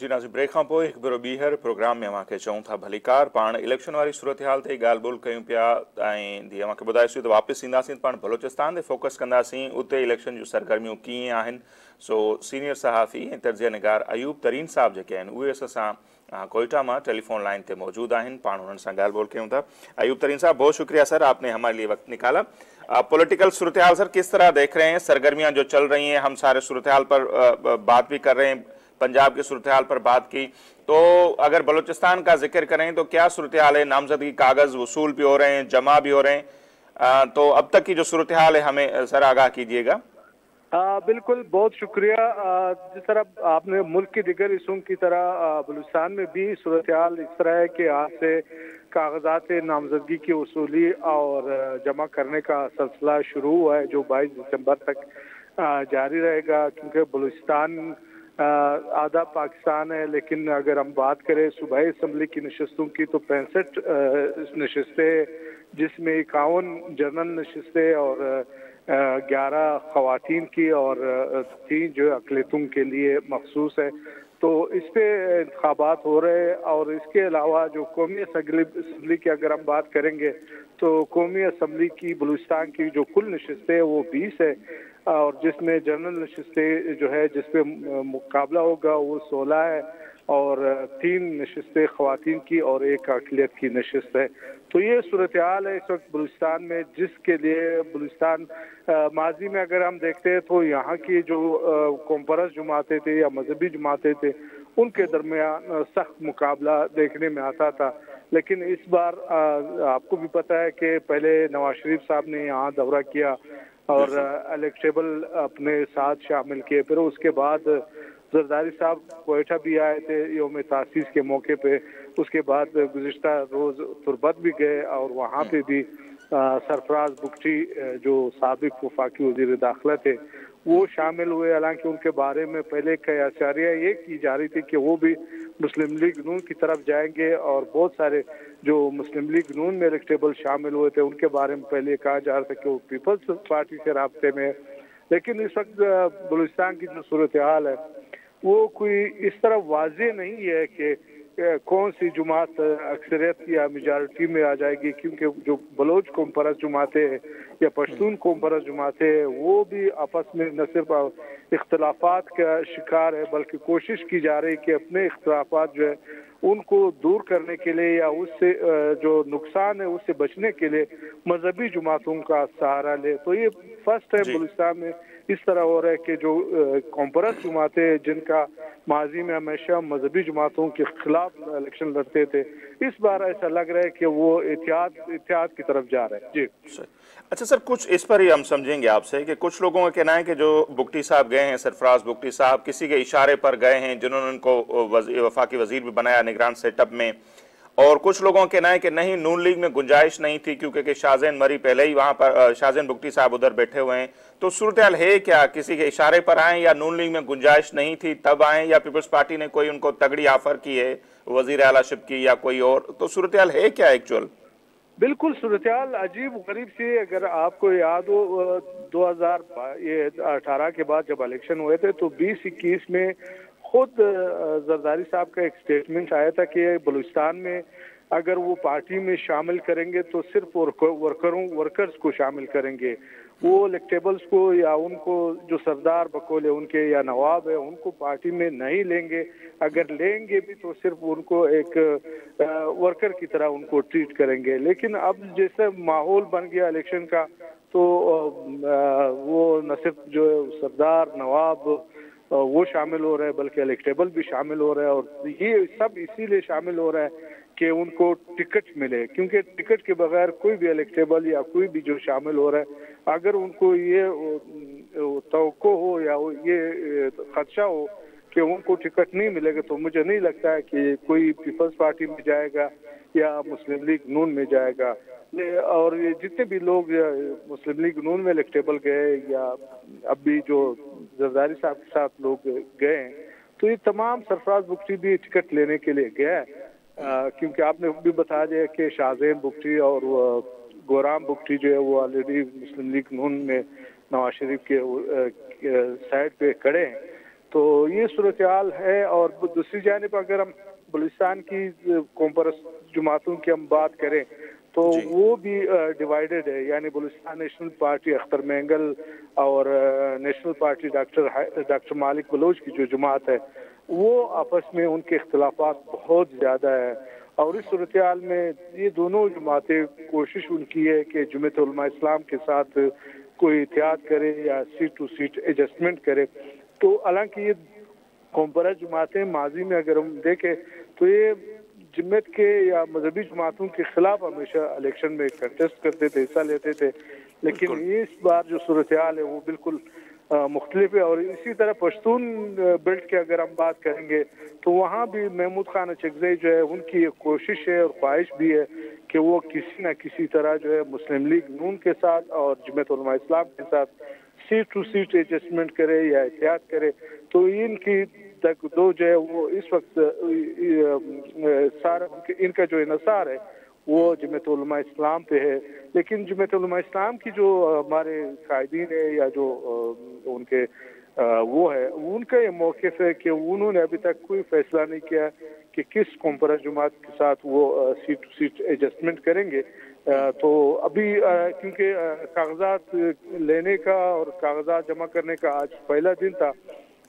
जी Nazim, break खां पोइ हिकु भेरो ॿीहर प्रोग्राम में अव्हांखे चऊं था भलीकार। पाण इलेक्शन वारी सूरत हाल ते ॻाल्हि ॿोल कयूं पिया ऐं जीअं अव्हांखे ॿुधायोसीं त वापसि ईंदासीं त पाण बलोचिस्तान ते फोकस कंदासीं, उते इलेक्शन जूं सरगर्मियूं कीअं आहिनि। सो सीनियर सहाफ़ी ऐं तर्जिया निगार अयूब तरीन साहब जेके आहिनि उहे असां सां कोयटा में टेलीफोन लाइन पे मौजूद हैं। पाण उन्हनि सां ॻाल्हि ॿोल कयूं था। अयूब तरीन साहब, बहुत शुक्रिया सर, आपने हमारे लिए वक्त निकाला। पॉलिटिकल सूरत हाल सर किस तरह देख रहे हैं? सरगर्मियां जो चल रही हैं, हम सारे सूरत हाल पर बात भी कर रहे हैं, पंजाब की सूरत हाल पर बात की, तो अगर बलूचिस्तान का जिक्र करें तो क्या सूरत हाल है? नामजदगी कागज वसूल भी हो रहे हैं, जमा भी हो रहे हैं, तो अब तक की जो सूरत हाल है हमें सर आगाह कीजिएगा। बिल्कुल, बहुत शुक्रिया। जिस तरह आपने मुल्क की दिगर हिस्सों की तरह बलूचिस्तान में भी सूरत हाल इस तरह है कि आज से कागजात नामजदगी की वसूली और जमा करने का सिलसिला शुरू हुआ है, जो 22 दिसंबर तक जारी रहेगा। क्योंकि बलूचिस्तान आधा पाकिस्तान है, लेकिन अगर हम बात करें सूबाई असम्बली की नशस्तों की तो 65 नशस्तें, जिसमें 51 जनरल नशस्तें और 11 खवातीन की और 3 जो अकलियतों के लिए मखसूस है। तो इस पे इंतखाबात हो रहे हैं। और इसके अलावा जो कौमी असम्बली की अगर हम बात करेंगे तो कौमी असम्बली की बलूचिस्तान की जो कुल नशस्तें है वो 20 है, और जिसमें जनरल नशस्तें जो है जिसपे मुकाबला होगा वो 16 है, और 3 नशस्तें खवातीन की और 1 अकलियत की नशस्त है। तो ये सूरत हाल है इस वक्त बलूचिस्तान में, जिसके लिए बलूचिस्तान माजी में अगर हम देखते हैं तो यहाँ की जो कॉम्परस जमातें थे या मजहबी जमातें थे उनके दरमियान सख्त मुकाबला देखने में आता था। लेकिन इस बार आपको भी पता है कि पहले नवाज शरीफ साहब ने यहाँ दौरा किया और इलेक्टेबल अपने साथ शामिल किए, फिर उसके बाद जरदारी साहब कोयटा भी आए थे यौम तासीस के मौके पे। उसके बाद गुज़िश्ता रोज़ तुरबत भी गए और वहाँ पे भी सरफराज बुगटी जो साबिक वफाकी वज़ीर दाखिला थे वो शामिल हुए। हालांकि उनके बारे में पहले कई आशारियाँ ये की जा रही थी कि वो भी मुस्लिम लीग नून की तरफ जाएंगे, और बहुत सारे जो मुस्लिम लीग नून में इलेक्टेबल शामिल हुए थे उनके बारे में पहले कहा जा रहा था कि वो पीपल्स पार्टी से राब्ते में। लेकिन इस वक्त बलूचिस्तान की जो सूरत हाल है वो कोई इस तरह वाज़ेह नहीं है कि कौन सी जुमात अक्सरियत या मेजॉरिटी में आ जाएगी, क्योंकि जो बलोच कौम परस्त जुमातें हैं या पश्तून कौम परस्त जुमातें हैं वो भी आपस में न सिर्फ इख्तलाफात का शिकार है, बल्कि कोशिश की जा रही है कि अपने इख्तलाफात जो है उनको दूर करने के लिए या उससे जो नुकसान है उससे बचने के लिए मजहबी जुमातों का सहारा ले। तो ये फर्स्ट है बलूचिस्तान में इस तरह हो रहा है कि जो कॉम्परस जुमातें जिनका माजी में हमेशा मजहबी जुमातों के खिलाफ इलेक्शन लड़ते थे, इस बार ऐसा लग रहा है कि वो इत्तेहाद की तरफ जा रहे हैं। जी अच्छा सर, कुछ इस पर ही हम समझेंगे आपसे कि कुछ लोगों का कहना है कि जो बुगटी साहब गए हैं, सरफराज बुगटी साहब किसी के इशारे पर गए हैं जिन्होंने उनको वफाकी वजीर भी बनाया निगरान सेटअप में, और कुछ लोगों का कहना है कि नहीं, नून लीग में गुंजाइश नहीं थी क्योंकि शाहजैन मरी पहले ही वहां पर, शाहजैन बुगटी साहब उधर बैठे हुए हैं। तो सूरत हाल है क्या? किसी के इशारे पर आए या नून लीग में गुंजाइश नहीं थी तब आए, या पीपल्स पार्टी ने कोई उनको तगड़ी ऑफर की है वजीर आलाशिप की या कोई और? तो सूरत हाल है क्या एक्चुअल? बिल्कुल, सूरत हाल अजीब गरीब सी। अगर आपको याद हो 2018 के बाद जब इलेक्शन हुए थे तो 2021 में खुद जरदारी साहब का एक स्टेटमेंट आया था कि बलूचिस्तान में अगर वो पार्टी में शामिल करेंगे तो सिर्फ वर्कर्स को शामिल करेंगे, वो इलेक्टेबल्स को या उनको जो सरदार बकौल है उनके या नवाब है उनको पार्टी में नहीं लेंगे। अगर लेंगे भी तो सिर्फ उनको एक वर्कर की तरह उनको ट्रीट करेंगे। लेकिन अब जैसे माहौल बन गया इलेक्शन का तो वो न सिर्फ जो सरदार नवाब वो शामिल हो रहे हैं बल्कि इलेक्टेबल भी शामिल हो रहे हैं, और ये सब इसीलिए शामिल हो रहा है कि उनको टिकट मिले, क्योंकि टिकट के बगैर कोई भी इलेक्टेबल या कोई भी जो शामिल हो रहा है अगर उनको ये तवक्को हो या ये खदशा हो कि उनको टिकट नहीं मिलेगा तो मुझे नहीं लगता है कि कोई पीपल्स पार्टी में जाएगा या मुस्लिम लीग नून में जाएगा। और ये जितने भी लोग मुस्लिम लीग नून में इलेक्टेबल गए या अब भी जो जरदारी साहब के साथ लोग गए हैं तो ये तमाम सरफराज बुगटी भी टिकट लेने के लिए गया है, क्योंकि आपने भी बता दिया कि शाहजैन बुगटी और गोराम बुगटी जो है वो ऑलरेडी मुस्लिम लीग नून में नवाज शरीफ के साइड पे खड़े हैं। تو یہ صورتحال ہے. اور دوسری جانب اگر ہم بلوچستان کی قوم پرست جماعتوں کی ہم بات کریں تو وہ بھی ڈیوائیڈڈ ہے. یعنی بلوچستان نیشنل پارٹی اختر مینگل اور نیشنل پارٹی ڈاکٹر مالک بلوچ کی جو جماعت ہے وہ آپس میں ان کے اختلافات بہت زیادہ ہیں. اور اس صورتحال میں یہ دونوں جماعتیں کوشش ان کی ہے کہ جمعیت علماء اسلام کے ساتھ کوئی اتحاد کرے یا سیٹ ٹو سیٹ ایڈجسٹمنٹ کرے. تو حالانکہ یہ قوم پرست جماعتیں ماضی میں اگر ہم دیکھیں تو یہ جمعیت کے یا مذہبی جماعتوں کے خلاف ہمیشہ الیکشن میں کنٹیسٹ کرتے تھے, حصہ لیتے تھے. لیکن اس بار جو صورتحال ہے وہ بالکل مختلف ہے. اور اسی طرح پشتون بیلٹ کی اگر ہم بات کریں گے تو وہاں بھی محمود خان اچکزئی جو ہے ان کی ایک کوشش ہے اور خواہش بھی ہے کہ وہ کسی نہ کسی طرح جو ہے مسلم لیگ نون کے ساتھ اور جمعیت علماء اسلام کے ساتھ سیٹ ٹو سیٹ ایڈجسٹمنٹ کرے یا اتحاد کرے. تو ان کی تک دو جو ہے وہ اس وقت سارا ان کا جو انحصار ہے وہ جمعیت علماء اسلام پہ ہے. لیکن جمعیت علماء اسلام کی جو ہمارے قائدین ہے یا جو ان کے وہ ہے ان کا یہ موقف ہے کہ انہوں نے ابھی تک کوئی فیصلہ نہیں کیا کہ کس قوم پرست جماعت کے ساتھ وہ سیٹ ٹو سیٹ ایڈجسٹمنٹ کریں گے. تو ابھی کیونکہ کاغذات لینے کا اور کاغذات جمع کرنے کا آج پہلا دن تھا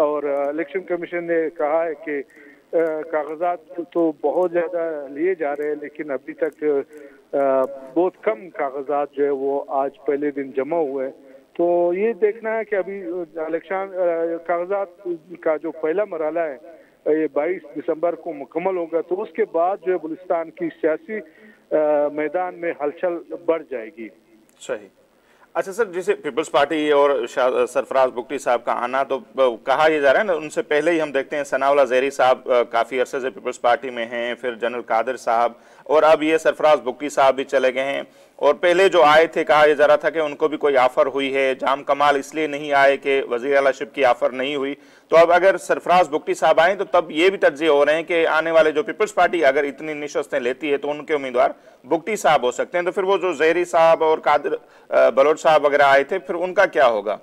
اور الیکشن کمیشن نے کہا ہے کہ کاغذات تو بہت زیادہ لیے جا رہے ہیں لیکن ابھی تک بہت کم کاغذات جو ہے وہ آج پہلے دن جمع ہوئے ہیں. تو یہ دیکھنا ہے کہ ابھی الیکشن کاغذات کا جو پہلا مرحلہ ہے یہ 22 دسمبر کو مکمل ہوگا. تو اس کے بعد جو ہے بلوچستان کی سیاسی میدان میں ہلچل بڑھ جائے گی. صحیح. اچھا سر, جیسے پیپلز پارٹی اور سرفراز بگٹی صاحب کا آنا تو کہا یہ جا رہا ہے نا, ان سے پہلے ہی ہم دیکھتے ہیں ثناء اللہ زہری صاحب کافی عرصے سے پیپلز پارٹی میں ہیں, پھر جنرل قادر صاحب اور اب یہ سرفراز بگٹی صاحب بھی چلے گئے ہیں. اور پہلے جو آئے تھے کہا یہ جا رہا تھا کہ ان کو بھی کوئی آفر ہوئی ہے. جام کمال اس لیے نہیں آئے کہ وزیر اعلیٰ شپ کی آفر نہیں ہوئی. تو اب اگر سرفراز بگٹی صاحب آئیں تو تب یہ بھی تجزیے ہو رہے ہیں کہ آنے والے جو پیپلز پارٹی اگر اتنی نشستیں لیتی ہے تو ان کے امیدوار بگٹی صاحب ہو سکتے ہیں. تو پھر وہ جو زہری صاحب اور قادر بلوچ صاحب وغیرہ آئے تھے پھر ان کا کیا ہوگا؟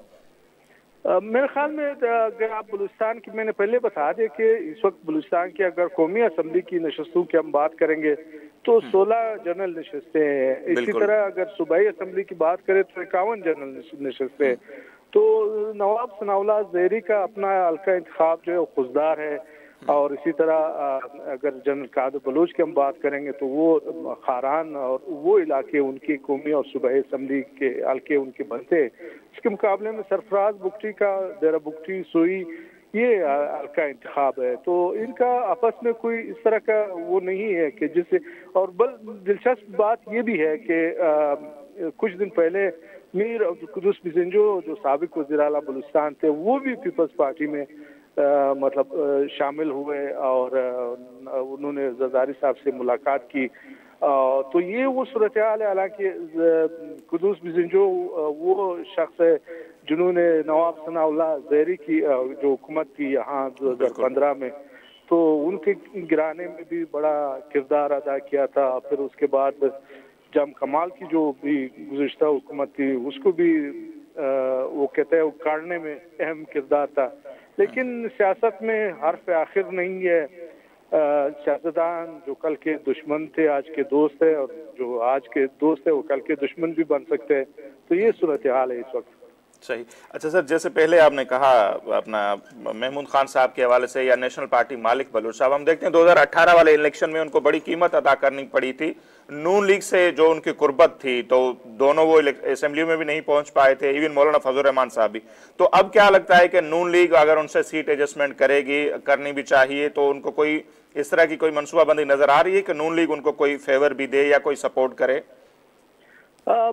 میرے خیال میں اگر آپ بلوچستان کی, میں نے پہلے بتا دیا کہ اس وقت بلوچستان کی اگر قومی اسمبلی کی نشستوں کی ہم بات کریں گے تو 16 جنرل نشستیں ہیں. اسی طرح اگر صوبائی اسمبلی کی بات کریں تو 51 جنرل نشستیں. تو نواب ثناء اللہ زہری کا اپنا حلقہ انتخاب جو ہے وہ خوزدار ہے. اور اسی طرح اگر جنرل قادر بلوچ کی ہم بات کریں گے تو وہ خاران اور وہ علاقے ان کی قومی اور صوبائی اسمبلی کے حلقے ان کے بنتے ہیں. اس کے مقابلے میں سرفراز بگٹی کا ڈیرہ بگٹی سوئی یہ حلقہ انتخاب ہے. تو ان کا آپس میں کوئی اس طرح کا وہ نہیں ہے کہ جس سے, اور دلچسپ بات یہ بھی ہے کہ کچھ دن پہلے میر عبدالقدوس بزنجو جو سابق وزیر اعلیٰ بلوچستان تھے وہ بھی پیپلز پارٹی میں مطلب شامل ہوئے اور انہوں نے زرداری صاحب سے ملاقات کی. تو یہ وہ صورتحال ہے. حالانکہ قدوس بزنجو وہ شخص ہے جنہوں نے نواب ثناء اللہ زہری کی جو حکومت تھی یہاں 2015 میں تو ان کے گرانے میں بھی بڑا کردار ادا کیا تھا. پھر اس کے بعد جام کمال کی جو بھی گزشتہ حکومت تھی اس کو بھی وہ کہتے ہیں اکاڑنے میں اہم کردار تھا. لیکن سیاست میں حرف آخر نہیں ہے. سیاستدان جو کل کے دشمن تھے آج کے دوست ہیں, اور جو آج کے دوست ہیں وہ کل کے دشمن بھی بن سکتے ہیں. تو یہ صورتحال ہے اس وقت. صحیح. اچھا سر, جیسے پہلے آپ نے کہا اپنا محمود خان صاحب کے حوالے سے یا نیشنل پارٹی مالک بلوچ صاحب, ہم دیکھتے ہیں 2018 والے الیکشن میں ان کو بڑی قیمت ادا کرنی پڑی تھی نون لیگ سے جو ان کی قربت تھی. تو دونوں وہ اسمبلی میں بھی نہیں پہنچ پائے تھے, ایون مولانا فضل الرحمان صاحب بھی. تو اب کیا لگتا ہے کہ نون لیگ اگر ان سے سیٹ ایڈجسٹمنٹ کرے گی, کرنی بھی چاہیے, تو ان کو کوئی اس طرح کی کوئی منصوبہ بندی نظر آ رہی ہے کہ نون لیگ ان کو کوئی فیور بھی دے یا کوئی سپورٹ کرے؟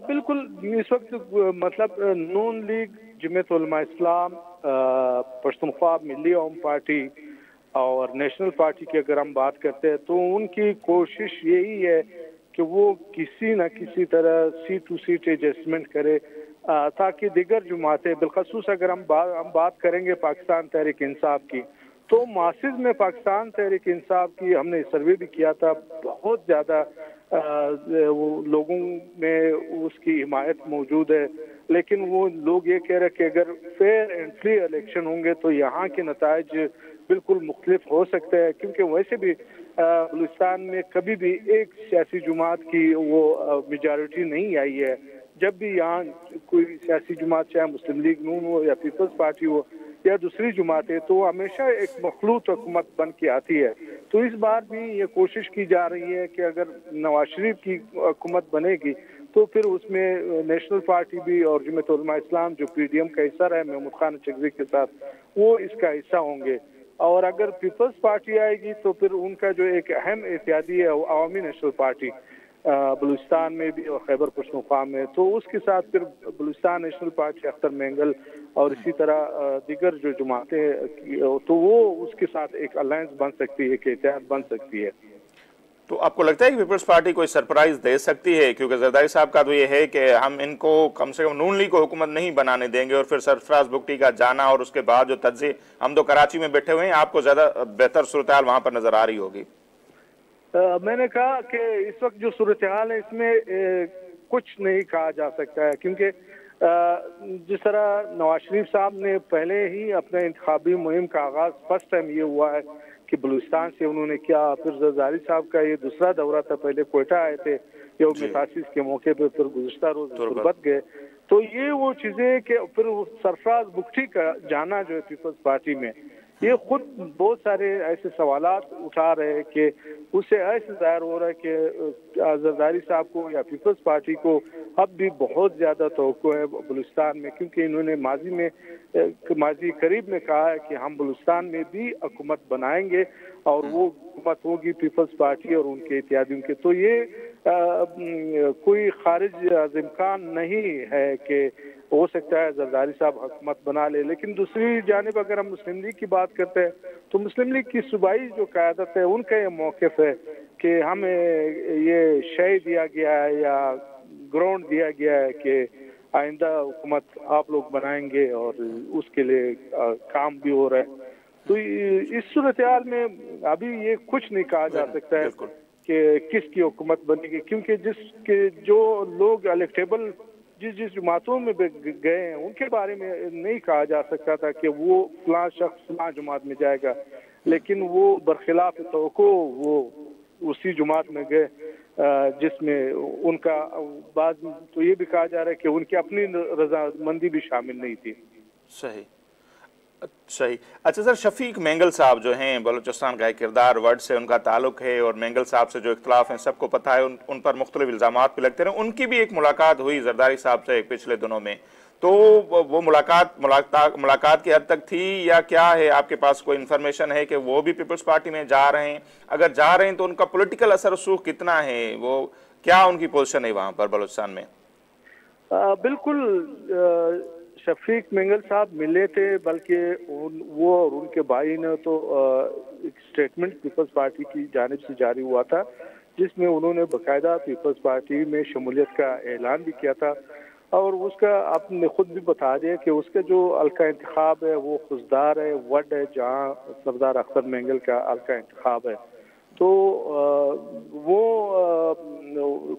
بالکل. اس وقت مطلب نون لیگ, جمعیت علماء اسلام, پشتونخوا ملی عوام پارٹی اور نیشنل پارٹی کی اگر ہم بات کرتے ہیں تو ان کی کوشش یہی ہے کہ وہ کسی نہ کسی طرح سیٹ ٹو سیٹ ایڈجسٹمنٹ کرے تاکہ دیگر جماعتیں, بالخصوص اگر ہم بات کریں گے پاکستان تحریک انصاف کی, تو ماسز میں پاکستان تحریک انصاف کی ہم نے سروے بھی کیا تھا, بہت زیادہ وہ لوگوں میں اس کی حمایت موجود ہے. लेकिन वो लोग ये कह रहे हैं कि अगर फेयर एंड फ्री इलेक्शन होंगे तो यहाँ के नताइज बिल्कुल मुख्तलिफ हो सकते हैं, क्योंकि वैसे भी बलूचिस्तान में कभी भी एक सियासी जमात की वो मेजॉरिटी नहीं आई है। जब भी यहाँ कोई सियासी जमात, चाहे मुस्लिम लीग नून हो या पीपल्स पार्टी हो या दूसरी जमातें, तो हमेशा एक मखलूत हुकूमत बन के आती है। तो इस बार भी ये कोशिश की जा रही है कि अगर नवाज शरीफ की हुकूमत बनेगी तो फिर उसमें नेशनल पार्टी भी और जमात उलमा इस्लाम जो PDM का हिस्सा रहा है महमूद खान चकरी के साथ, वो इसका हिस्सा होंगे। और अगर पीपल्स पार्टी आएगी तो फिर उनका जो एक अहम इत्यादी है वो अवामी नेशनल पार्टी बलूचिस्तान में भी और खैबर पख्तूनख्वा में, तो उसके साथ फिर बलूचिस्तान नेशनल पार्टी अख्तर मेंगल और इसी तरह दीगर जो जमातें, तो वो उसके साथ एक अलायंस बन सकती है, एक इत्तेहाद बन सकती है। तो आपको लगता है कि पीपल्स पार्टी कोई सरप्राइज दे सकती है? क्योंकि जरदारी साहब का तो ये है कि हम इनको कम से कम नून लीग को हुकूमत नहीं बनाने देंगे, और फिर सरफराज भुगटी का जाना और उसके बाद जो तज्ज़िये, हम तो कराची में बैठे हुए हैं, आपको ज़्यादा बेहतर सूरत-ए-हाल वहाँ पर नज़र आ रही होगी। मैंने कहा कि इस वक्त जो सूरत हाल है इसमें कुछ नहीं कहा जा सकता है, क्योंकि जिस तरह नवाज शरीफ साहब ने पहले ही अपने इंतखाबी मुहिम का आगाज फर्स्ट टाइम ये हुआ है कि बलूचिस्तान से उन्होंने किया, फिर जरदारी साहब का ये दूसरा दौरा था, पहले कोयटा आए थे यौम तासीस के मौके पर, फिर गुज़िश्ता रोज तुर्बत गए। तो ये वो चीजें कि फिर सरफराज भुगटी का जाना जो है पीपल्स पार्टी में, ये खुद बहुत सारे ऐसे सवालात उठा रहे हैं कि उससे ऐसे जाहिर हो रहा है कि जरदारी साहब को या पीपल्स पार्टी को अब भी बहुत ज्यादा तवक्को है बलूचिस्तान में, क्योंकि इन्होंने माजी करीब में कहा है कि हम बलूचिस्तान में भी हुकूमत बनाएंगे और वो हुकूमत होगी पीपल्स पार्टी और उनके इत्यादियों के। तो ये कोई खारिज इम्कान नहीं है कि हो सकता है जरदारी साहब हुकूमत बना ले। लेकिन दूसरी जानिब अगर हम मुस्लिम लीग की बात करते हैं तो मुस्लिम लीग की सूबाई जो क़यादत है उनका ये मौक़िफ़ है कि हमें ये शय दिया गया है या ग्राउंड दिया गया है कि आइंदा हुकूमत आप लोग बनाएंगे और उसके लिए काम भी हो रहा है। तो इस सूरत हाल में अभी ये कुछ नहीं कहा जा सकता है कि किसकी हुकूमत बनेगी, क्योंकि जिसके जो लोग इलेक्टेबल जिस जमातों में गए हैं उनके बारे में नहीं कहा जा सकता था कि वो फलां शख्स फलां जमात में जाएगा, लेकिन वो बरखिलाफ तवक्को वो उसी जमात में गए जिसमें उनका बाद तो ये भी कहा जा रहा है कि उनकी अपनी रजामंदी भी शामिल नहीं थी। सही। अच्छा सर, शफीक मेंगल साहब जो हैं, बलूचिस्तान का एक किरदार वर्ड से उनका ताल्लुक है और मेंगल साहब से जो इख्तलाफ हैं सबको पता है, उन पर मुख्तलिफ इल्ज़ामात भी लगते रहे। उनकी भी एक मुलाकात हुई जरदारी साहब से पिछले दिनों में, तो वो मुलाकात की हद तक थी या क्या है? आपके पास कोई इन्फॉर्मेशन है कि वो भी पीपल्स पार्टी में जा रहे हैं? अगर जा रहे हैं तो उनका पॉलिटिकल असर रसूख कितना है, वो क्या उनकी पोजीशन है वहाँ पर बलूचिस्तान में? बिल्कुल शफीक मेंगल साहब मिले थे, बल्कि वो और उनके भाई ने तो एक स्टेटमेंट पीपल्स पार्टी की जानिब से जारी हुआ था जिसमें उन्होंने बाकायदा पीपल्स पार्टी में शमूलियत का ऐलान भी किया था, और उसका आपने खुद भी बता दिया कि उसका जो हल्का इंतखाब है वो खुशदार है, वड है, जहाँ सरदार अख्तर मेंगल का हल्का इंतखाब है। तो वो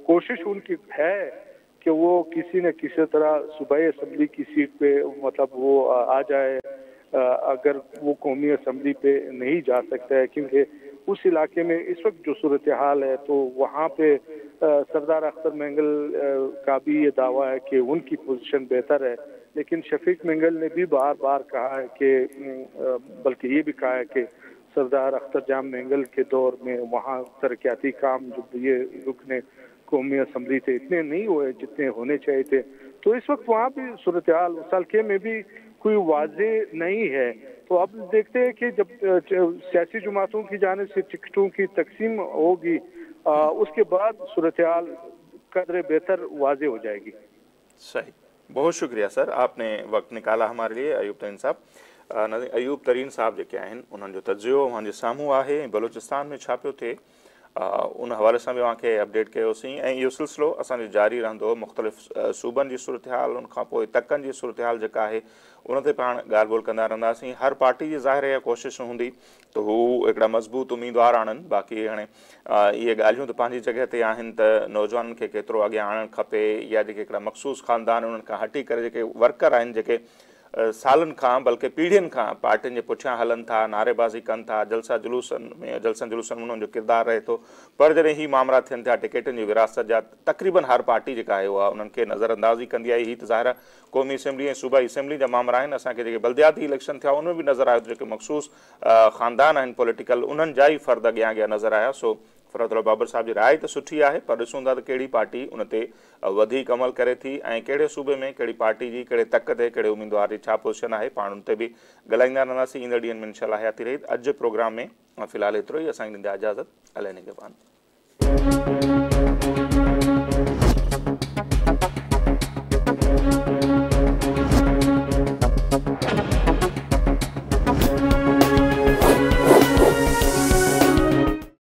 कोशिश उनकी है कि वो किसी न किसी तरह सूबाई असम्बली की सीट पे मतलब वो आ जाए, अगर वो कौमी असम्बली पे नहीं जा सकता है, क्योंकि उस इलाके में इस वक्त जो सूरत हाल है तो वहाँ पे सरदार अख्तर मेंगल का भी ये दावा है कि उनकी पोजीशन बेहतर है। लेकिन शफीक मेंगल ने भी बार बार कहा है कि बल्कि ये भी कहा है कि सरदार अख्तर जाम मेंगल के दौर में वहाँ तरक्याती काम जो ये रुकने कौमी असम्बली थे इतने नहीं हुए जितने होने चाहिए थे। तो इस वक्त वहाँ भी सूरत हाल उस हल्के में भी कोई वाजे नहीं है। तो अब देखते हैं कि जब सियासी जमातों की जानिब से टिकटों की तकसीम होगी उसके बाद सूरत हाल कदरे बेहतर वाजे हो जाएगी। सही, बहुत शुक्रिया सर, आपने वक्त निकाला हमारे लिए। अयूब तरीन साहब जेके आहिनि उन्हनि जो तजियो मुंहिंजे साम्हूं आहे। बलूचिस्तान में छा पियो थिए उन हवाले सां बि तव्हांखे अपडेट कयोसीं ऐं इहो सिलसिलो असांजो जारी रहंदो। मुख़्तलिफ़ सूबनि जी सूरत हाल, उन खां पोइ तकनि जी सूरत हाल जेका आहे उन ते पाण ॻाल्हि ॿोल कंदा रहंदासीं। हर पार्टी जी ज़ाहिर इहा कोशिशि हूंदी त हू हिकिड़ा मज़बूत उम्मीदवार आणनि। बाक़ी हाणे इहे ॻाल्हियूं त पंहिंजी जॻह ते आहिनि त नौजवाननि खे केतिरो अॻियां आणणु खपे, या जेके हिकिड़ा मख़सूस ख़ानदान उन्हनि खां हटी करे जेके वर्कर आहिनि, जेके सालनि खां बल्कि पीढ़ियुनि खां पार्टियुनि जे पुठियां हलनि था, नारेबाज़ी कनि था, जलसनि जुलूसनि में उन्हनि जो किरदारु रहे थो। पर जॾहिं ही मामला थियनि था टिकेटनि जी विरासत जा, तक़रीबन हर पार्टी जेका आहे उहा उन्हनि खे नज़रअंदाज़ी कंदी आहे। ही त ज़ाहिर क़ौमी असेंबली ऐं सूबाई असेंबली जा मामला आहिनि। असांखे जेके बल्दियाती इलेक्शन थिया उनमें बि नज़र आयो त जेके मख़सूस ख़ानदान आहिनि पॉलिटिकल, उन्हनि जा ई फ़र्द अॻियां अॻियां नज़र आया। सो फ़रहतुल्लाह बाबर साहब जी राय त सुठी आहे, पर ॾिसूं था त कहिड़ी पार्टी उन ते वधीक अमल करे थी ऐं कहिड़े सूबे में कहिड़ी पार्टी जी कहिड़े तक ते कहिड़े उम्मीदवार जी छा पोज़ीशन आहे। पाण उन ते बि ॻाल्हाईंदा रहंदासीं। ईंदड़ ॾींहंनि में इंशाअल्लाह हयाती रही। अॼु प्रोग्राम में फ़िलहाल एतिरो ई। असांखे ॾींदा इजाज़त। अलाए निगहबान।